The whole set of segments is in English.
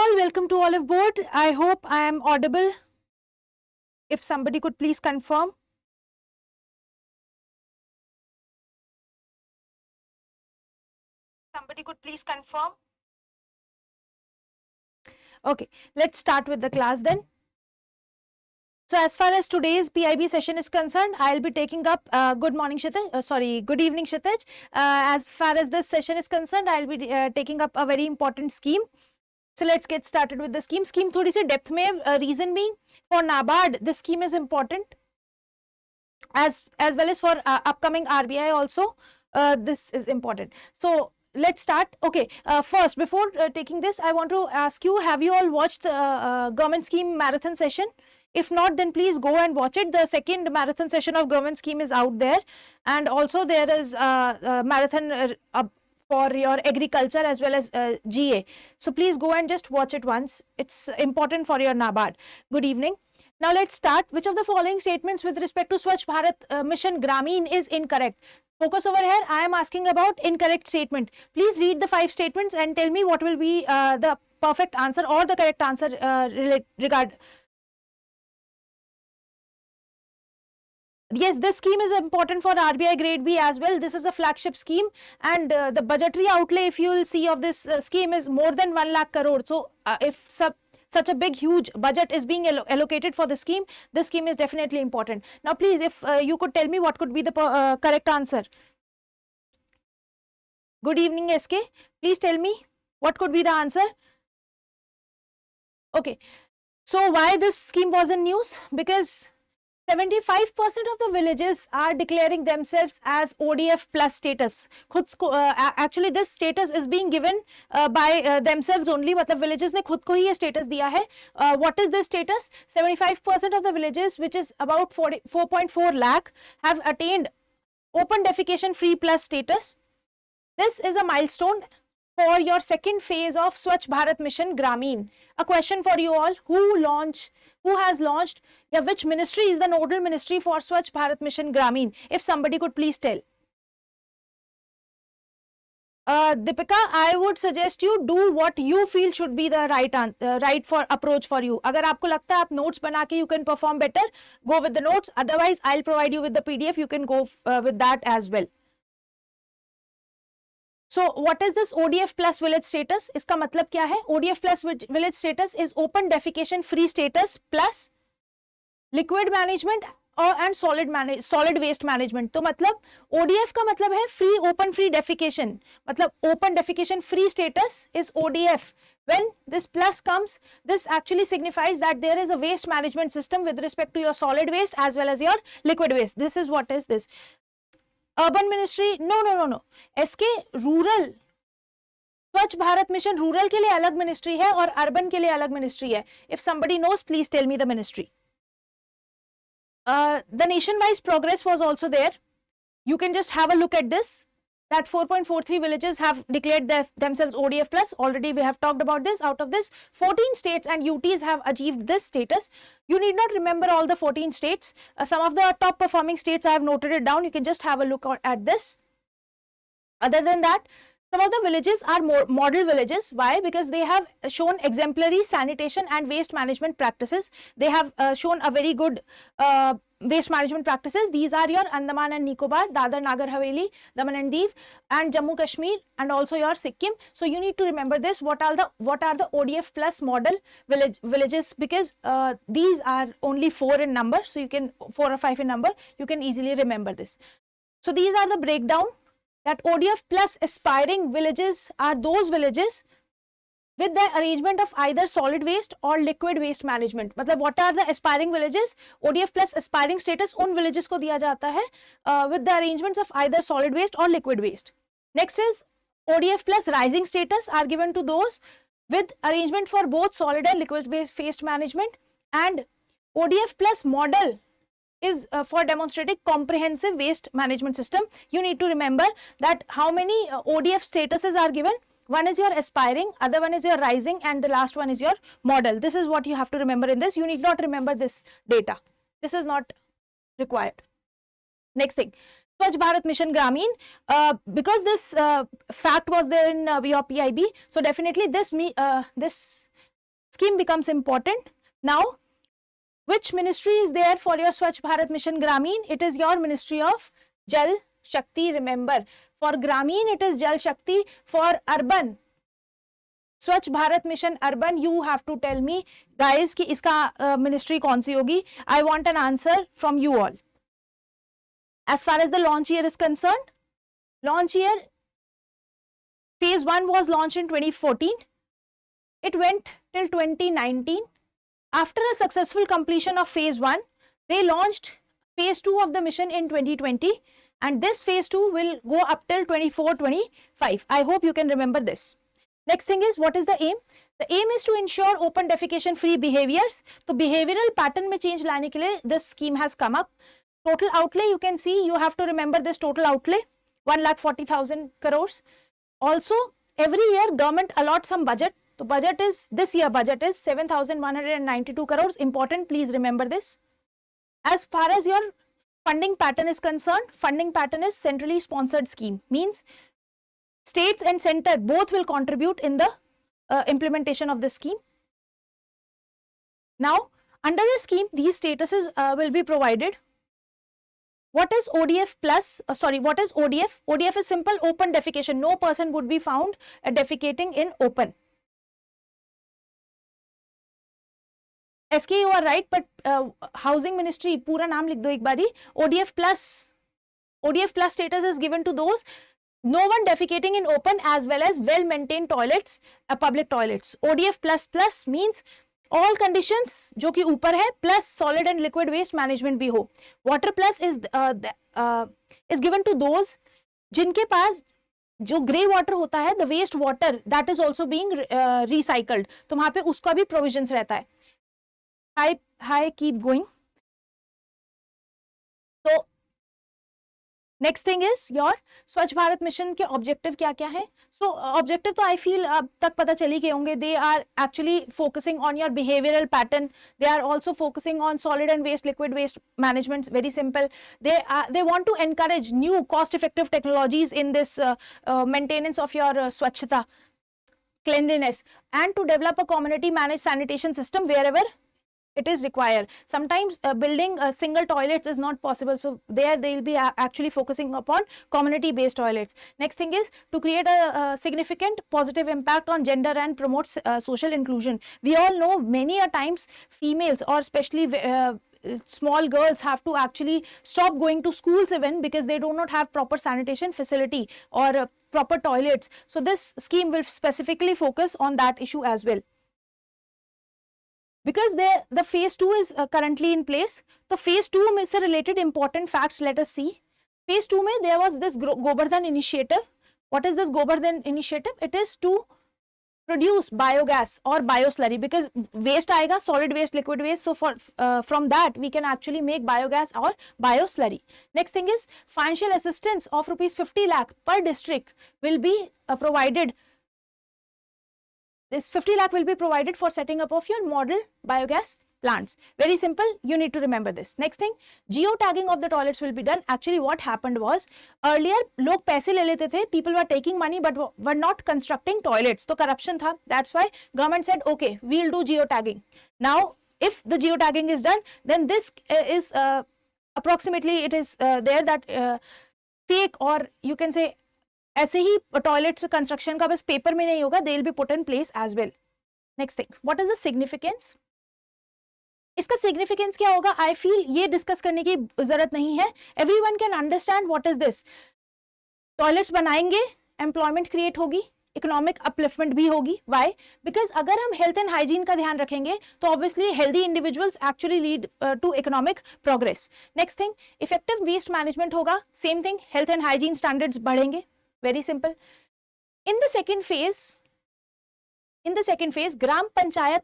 all, welcome to Oliveboard. I hope I am audible. If somebody could please confirm. Somebody could please confirm. Okay, let's start with the class then. So as far as today's PIB session is concerned, I'll be taking up, good evening Kshitij. As far as this session is concerned, I'll be taking up a very important scheme. So let's get started with the scheme. Scheme थोड़ी सी depth में, reason being for Nabard, this scheme is important as well as for upcoming RBI also. This is important. So let's start. Okay, first before taking this, I want to ask you, have you all watched the government scheme marathon session? If not, then please go and watch it. The second marathon session of government scheme is out there, and also there is marathon for your agriculture as well as GA. So please go and just watch it once. It's important for your Nabard. Good evening. Now let's start. Which of the following statements with respect to Swachh Bharat Mission Gramin is incorrect? Focus over here. I am asking about incorrect statement. Please read the 5 statements and tell me what will be the perfect answer or the correct answer regard. Yes, this scheme is important for RBI Grade B as well. This is a flagship scheme, and the budgetary outlay, if you will see, of this scheme is more than 1 lakh crore. So if such a big huge budget is being allocated for the scheme, this scheme is definitely important. Now please, if you could tell me what could be the correct answer. Good evening SK, please tell me what could be the answer. Okay, so why this scheme was in news? Because 75% of the villages are declaring themselves as ODF plus status. Actually this status is being given by themselves only. मतलब villages ने खुद को ही ये status दिया है. What is this status? 75% of the villages, which is about 4.4 lakh, have attained open defecation free plus status. This is a milestone for your second phase of Swachh Bharat Mission Gramin. A question for you all: who has launched, which ministry is the nodal ministry for Swachh Bharat Mission Gramin? If somebody could please tell. Deepika, I would suggest you do what you feel should be the right for approach for you. अगर आपको लगता है आप notes बना के you can perform better, go with the notes. Otherwise, I'll provide you with the PDF. You can go with that as well. So what is this ODF plus village status? इसका मतलब क्या है? ODF plus village status is open defecation free status plus liquid management and solid waste management. तो मतलब ODF का मतलब है free open free defecation. मतलब open defecation free status is ODF. When this plus comes, this actually signifies that there is a waste management system with respect to your solid waste as well as your liquid waste. This is what is this. Urban ministry, no. SK rural, स्वच्छ Bharat mission rural के लिए अलग ministry है और urban के लिए अलग ministry है. If somebody knows, please tell me the ministry. The Nationwise Progress was also there. You can just have a look at this. That 4.43 villages have declared themselves ODF plus. Already we have talked about this. Out of this, 14 states and UTs have achieved this status. You need not remember all the 14 states. Some of the top performing states I have noted it down. You can just have a look at this. Other than that, some of the villages are model villages. Why? Because they have shown exemplary sanitation and waste management practices. They have shown a very good waste management practices. These are your Andaman and Nicobar, Dadar Nagar Haveli, Daman and Diu, and Jammu Kashmir, and also your Sikkim. So you need to remember this. What are the ODF plus model villages? Because these are only 4 in number, so you can 4 or 5 in number. You can easily remember this. So these are the breakdown. That ODF plus aspiring villages are those villages with the arrangement of either solid waste or liquid waste management. मतलब what are the aspiring villages? ODF plus aspiring status उन villages को दिया जाता है with the arrangements of either solid waste or liquid waste. Next is ODF plus rising status are given to those with arrangement for both solid and liquid waste management, and ODF plus model is for demonstrating comprehensive waste management system. You need to remember that how many ODF statuses are given. One is your aspiring, other one is your rising, and the last one is your model. This is what you have to remember in this. You need not remember this data. This is not required. Next thing, Swachh Bharat Mission Gramin, because this fact was there in your PIB, so definitely this scheme becomes important. Now, which ministry is there for your Swachh Bharat Mission Gramin? It is your Ministry of Jal Shakti. Remember, for Gramin it is Jal Shakti. For urban Swachh Bharat Mission Urban, you have to tell me guys कि इसका ministry कौन सी होगी. I want an answer from you all. As far as the launch year is concerned, launch year phase 1 was launched in 2014. It went till 2019. After a successful completion of phase 1, they launched phase 2 of the mission in 2020, and this phase 2 will go up till 24-25. I hope you can remember this. Next thing is, what is the aim? The aim is to ensure open defecation free behaviors. So behavioral pattern में change लाने के लिए this scheme has come up. Total outlay, you can see, you have to remember this total outlay, 1,40,000 crores. Also, every year government allots some budget. So budget is, this year budget is 7,192 crores. Important, please remember this. As far as your funding pattern is concerned, funding pattern is centrally sponsored scheme. Means states and center both will contribute in the implementation of this scheme. Now, under the scheme, these statuses will be provided. What is ODF plus? What is ODF? ODF is simple open defecation. No person would be found defecating in open. SK, you are right, but Housing Ministry, पूरा नाम लिख दो एक बारी. ODF plus status is given to those no one defecating in open as well as well-maintained toilets, public toilets. ODF plus means all conditions जो कि ऊपर है plus solid and liquid waste management भी हो. Water plus is given to those जिनके पास जो grey water होता है, the waste water that is also being recycled. तो वहाँ पे उसका भी provisions रहता है. Hi, keep going. So next thing is your Swachh Bharat Mission के objective क्या है. So objective तो I feel अब तक पता चली गए होंगे. They are actually focusing on your behavioral pattern. They are also focusing on solid and liquid waste management. Very simple. They want to encourage new cost-effective technologies in this maintenance of your Swachhata, cleanliness, and to develop a community managed sanitation system wherever it is required. Sometimes building single toilets is not possible, so there they will be actually focusing upon community based toilets. Next thing is to create a significant positive impact on gender and promote social inclusion. We all know many a times females or especially small girls have to actually stop going to schools even because they do not have proper sanitation facility or proper toilets. So this scheme will specifically focus on that issue as well. Because the phase 2 is currently in place. So phase 2 में से related important facts let us see. Phase 2 में there was this Govardhan initiative. What is this Govardhan initiative? It is to produce biogas or bioslurry because waste आएगा, solid waste, liquid waste. So from that we can actually make biogas or bioslurry. Next thing is financial assistance of ₹50 lakh per district will be provided. This 50 lakh will be provided for setting up of your model biogas plants. Very simple, you need to remember this. Next thing, geotagging of the toilets will be done. Actually what happened was, earlier लोग पैसे ले लेते थे, people were taking money but were not constructing toilets. तो corruption था. That's why government said, okay, we'll do geotagging. Now, if the geotagging is done, then this is approximately it is there that fake or you can say ऐसे ही toilets construction का बस paper में नहीं होगा, they will be put in place as well. Next thing, what is the significance? इसका significance क्या होगा? I feel ये डिस्कस करने की जरूरत नहीं है. Everyone can understand what is this. Toilets बनाएंगे, एम्प्लॉयमेंट क्रिएट होगी, इकोनॉमिक अपलिफ्टमेंट भी होगी. व्हाई? बिकॉज अगर हम हेल्थ एंड हाइजीन का ध्यान रखेंगे तो obviously healthy individuals actually lead to economic progress. Next thing, effective waste management होगा. Same thing, health and hygiene standards बढ़ेंगे. Very simple. In the second phase, gram panchayat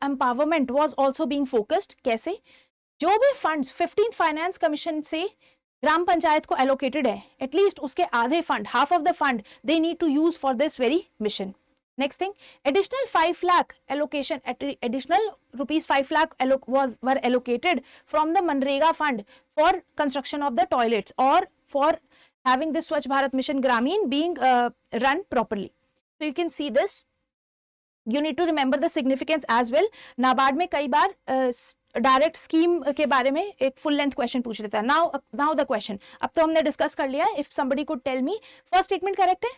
empowerment was also being focused. कैसे? जो भी funds 15th Finance Commission से ग्राम पंचायत को allocated है, at least उसके आधे fund, half of the fund, they need to use for this very mission. Next thing, additional 5 lakh allocation, additional ₹5 lakh were allocated from the Manrega fund for construction of the toilets or for having this Swachh Bharat Mission Gramin being run properly. So you can see this. You need to remember the significance as well. NABARD में कई बार direct scheme के बारे में एक full length question पूछ लेता है. Now the question, अब तो हमने डिस्कस कर लिया. If somebody could tell me, first statement correct है.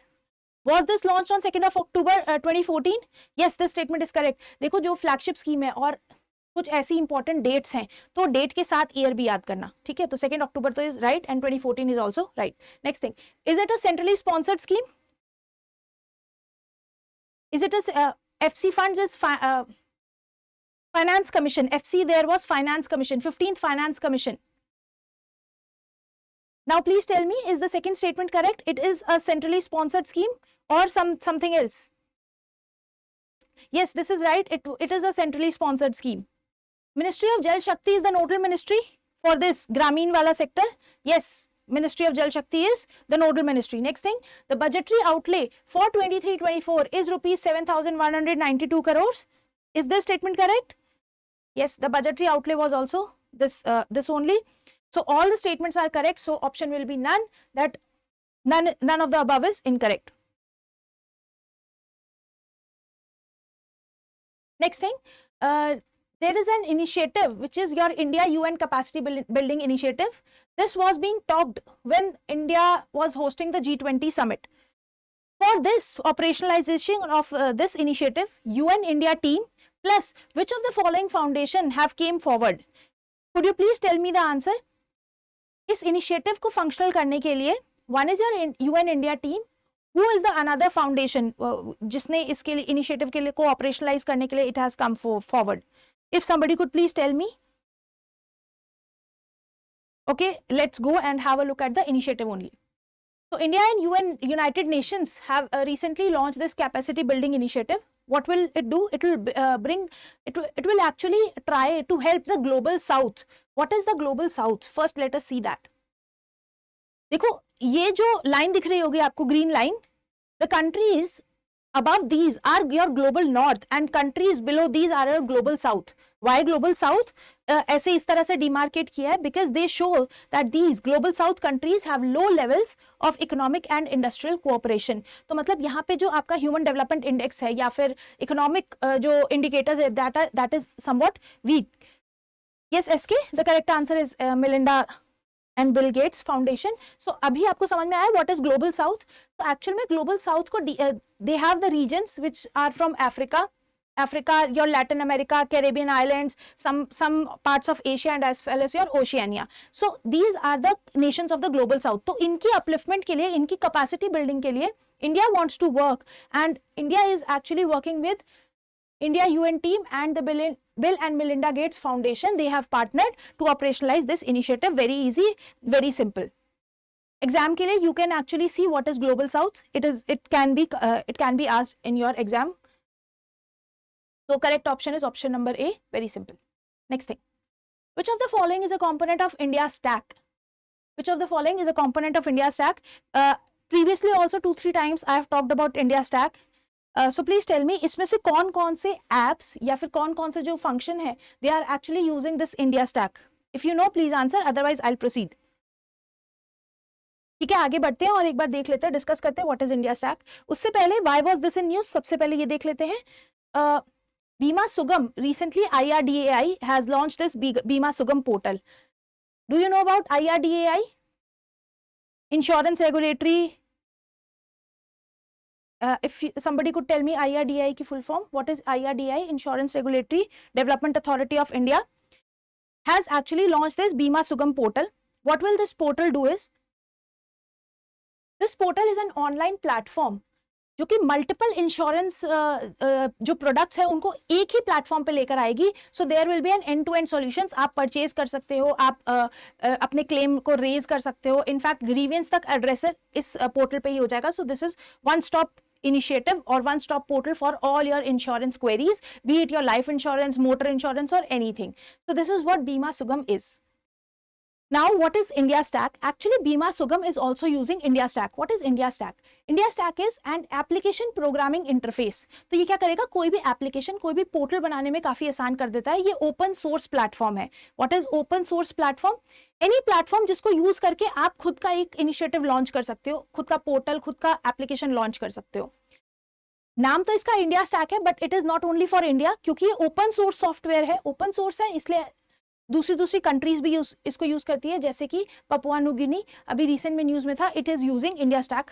Was this launched on 2nd of October 2014? Yes, this statement is correct. देखो जो फ्लैगशिप स्कीम है और कुछ ऐसी इंपॉर्टेंट डेट्स हैं तो डेट के साथ ईयर भी याद करना. ठीक है, तो 2nd अक्टूबर तो is right and 2014 is also right. Next thing, is it a centrally sponsored scheme? Is it a FC funds is Finance Commission. FC there was Finance Commission, 15th Finance Commission. Now please tell me, is the second statement correct? It is a centrally sponsored scheme or something else? Yes, this is right. It is a centrally sponsored scheme. Ministry of Jal Shakti is the nodal ministry for this Grameen wala sector. Yes, Ministry of Jal Shakti is the nodal ministry. Next thing, the budgetary outlay for 23-24 is rupees 7,192 crores. Is this statement correct? Yes, the budgetary outlay was also this only. So all the statements are correct. So option will be none. That none of the above is incorrect. Next thing, there is an initiative which is your India UN Capacity Building Initiative. This was being talked when India was hosting the G20 summit. For this operationalization of this initiative, UN India team plus which of the following foundation have came forward? Could you please tell me the answer? इस initiative को functional करने के लिए one is your UN India team. Who is the another foundation जिसने इसके लिए initiative के लिए को operationalize करने के लिए it has come forward? If somebody could please tell me. Okay, let's go and have a look at the initiative only. So India and United Nations have recently launched this capacity building initiative. What will it do? It will it will actually try to help the global south. What is the global south? First, let us see that. देखो ये जो line दिख रही होगी आपको green line, the countries above these are your global north and countries below these are your global south. Why global south? ऐसे इस तरह से demarcate किया है because they show that these global south countries have low levels of economic and industrial cooperation. तो मतलब यहाँ पे जो आपका human development index है या फिर economic जो indicators है that is somewhat weak. Yes, SK, the correct answer is Melinda and Bill Gates Foundation. So अभी आपको समझ में आया what is global south? तो actual में global south को they have the regions which are from Africa, your Latin America, Caribbean islands, some parts of Asia and as well as your Oceania. So these are the nations of the global south. तो इनकी upliftment के लिए, इनकी capacity building के लिए India wants to work and India is actually working with India UN team and the Bill and Melinda Gates Foundation. They have partnered to operationalize this initiative. Very easy, very simple. Exam के लिए you can actually see what is global south. It can be asked in your exam. So correct option is option number A. Very simple. Next thing, which of the following is a component of India stack? Which of the following is a component of India stack? Previously also 2-3 times I have talked about India stack. So please tell me, इसमें से कौन-कौन से apps या फिर कौन-कौन से जो function है, they are actually using this India stack. If you know, please answer. Otherwise, I'll proceed. ठीक है, आगे बढ़ते हैं और एक बार देख लेते हैं, डिस्कस करते हैं what is India stack. उससे पहले why was this in news? सबसे पहले ये देख लेते हैं. Bima Sugam, recently IRDAI has launched this Bima Sugam portal. Do you know about IRDAI? Insurance Regulatory. If somebody could tell me IRDAI की full form, what is IRDAI? Insurance Regulatory Development Authority of India has actually launched this Bima Sugam portal. What will this portal do is, this portal is an online platform जो कि multiple insurance जो products है उनको एक ही platform पे लेकर आएगी. So there will be an end to end solutions. आप परचेज कर सकते हो, आप अपने क्लेम को रेज कर सकते हो, इनफैक्ट ग्रीवियंस तक एड्रेसर इस पोर्टल पे ही हो जाएगा. So this is one stop initiative or one stop portal for all your insurance queries, be it your life insurance, motor insurance or anything. So this is what Bima Sugam is. Now what is India Stack? Actually Bima Sugam is also using India Stack. What is India Stack? India Stack is an application programming interface. तो ये क्या करेगा, कोई भी application, कोई भी portal बनाने में काफी आसान कर देता है. ये open source platform है. What is open source platform? Any platform जिसको use करके आप खुद का एक initiative launch कर सकते हो, खुद का portal, खुद का application launch कर सकते हो. नाम तो इसका इंडिया स्टैक है, but it is not only for India, क्योंकि ये ओपन सोर्स सॉफ्टवेयर है, ओपन सोर्स है, इसलिए दूसरी कंट्रीज भी इसको यूज करती है, जैसे कि पपुआ न्यू गिनी, अभी रिसेंट में न्यूज में था, it is using India stack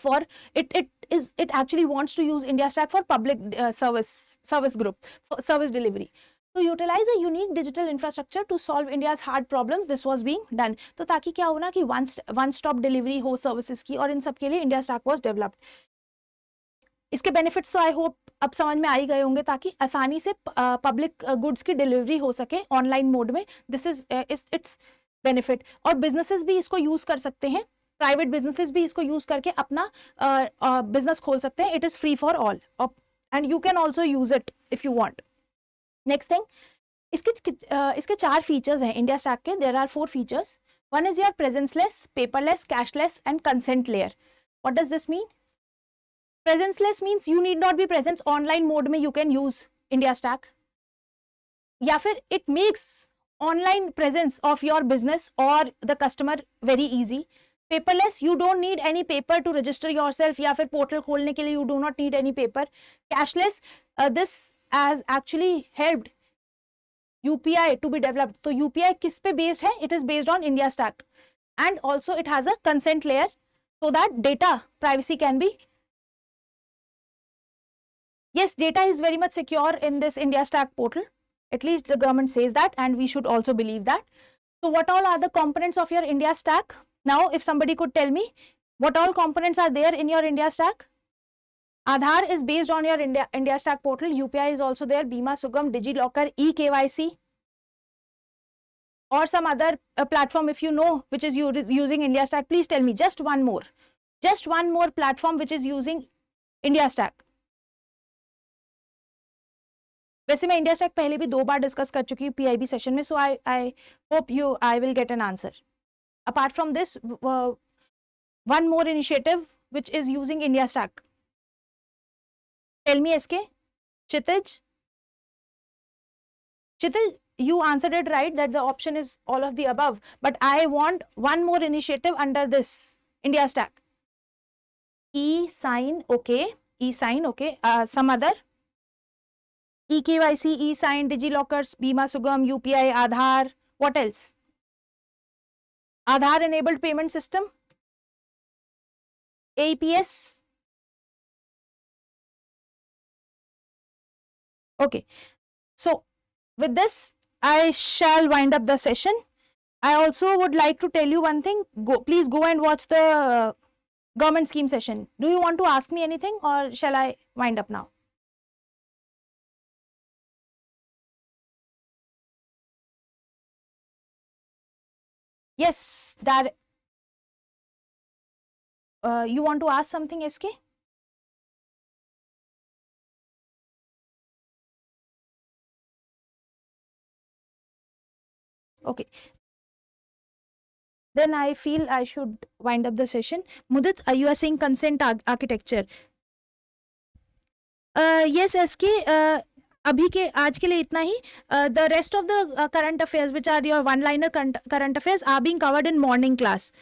for it actually wants to use India Stack for public service group, for service delivery. To utilize a unique digital infrastructure to solve India's hard problems, this was being done. तो ताकि क्या हो ना कि one stop delivery हो services की, और इन सब के लिए India Stack was developed. इसके benefits तो I hope अब समझ में आ ही गए होंगे, ताकि आसानी से पब्लिक गुड्स की डिलीवरी हो सके ऑनलाइन मोड में. This is it's benefit. और बिजनेसेस भी इसको यूज कर सकते हैं, प्राइवेट बिजनेसेस भी इसको यूज करके अपना बिजनेस खोल सकते हैं. It is free for all and you can also use it if you want. Next thing, इसके 4 फीचर्स हैं इंडिया स्टैक के. There are 4 features. One is your presenceless, paperless, cashless and consent layer. What does this mean? Presenceless means you need not be present. Online mode में you can use India Stack. या फिर it makes online presence of your business or the customer very easy. Paperless, you don't need any paper to register yourself, या फिर portal खोलने के लिए you do not need any paper. Cashless, this has actually helped UPI to be developed. तो UPI किस पे based है? It is based on India Stack. And also it has a consent layer so that data privacy can be. Yes, data is very much secure in this India Stack portal. At least the government says that, and we should also believe that. So what all are the components of your India Stack? Now, if somebody could tell me what all components are there in your India Stack? Aadhaar is based on your India Stack portal. UPI is also there. Bima Sugam, DigiLocker, eKYC, or some other platform if you know which is using India Stack. Please tell me just one more platform which is using India Stack. वैसे मैं India stack पहले भी 2 बार discuss कर चुकी हूँ PIB session में, so I hope I will get an answer. Apart from this, one more initiative which is using India stack. Tell me SK. Chitij, you answered it right that the option is all of the above, but I want one more initiative under this India Stack. E-sign, okay. E-sign, okay. Some other? eKYC, e-sign, DigiLockers, Bima Sugam, UPI, Aadhaar. What else? Aadhaar enabled payment system. APS. Okay. So with this, I shall wind up the session. I also would like to tell you one thing. Please go and watch the government scheme session. Do you want to ask me anything, or shall I wind up now? Yes, that you want to ask something, SK? Okay. Then I feel I should wind up the session. Mudit, you are saying consent architecture. Yes, SK. अभी के आज के लिए इतना ही. The rest of the current affairs, which are your one-liner current affairs, are being covered in morning class.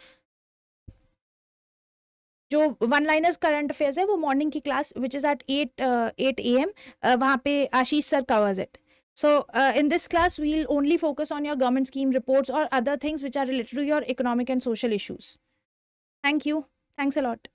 जो one-liner current affairs है वो morning की class, which is at 8 AM, वहाँ पे आशीष sir covers it. So in this class, we'll only focus on your government scheme reports or other things which are related to your economic and social issues. Thank you. Thanks a lot.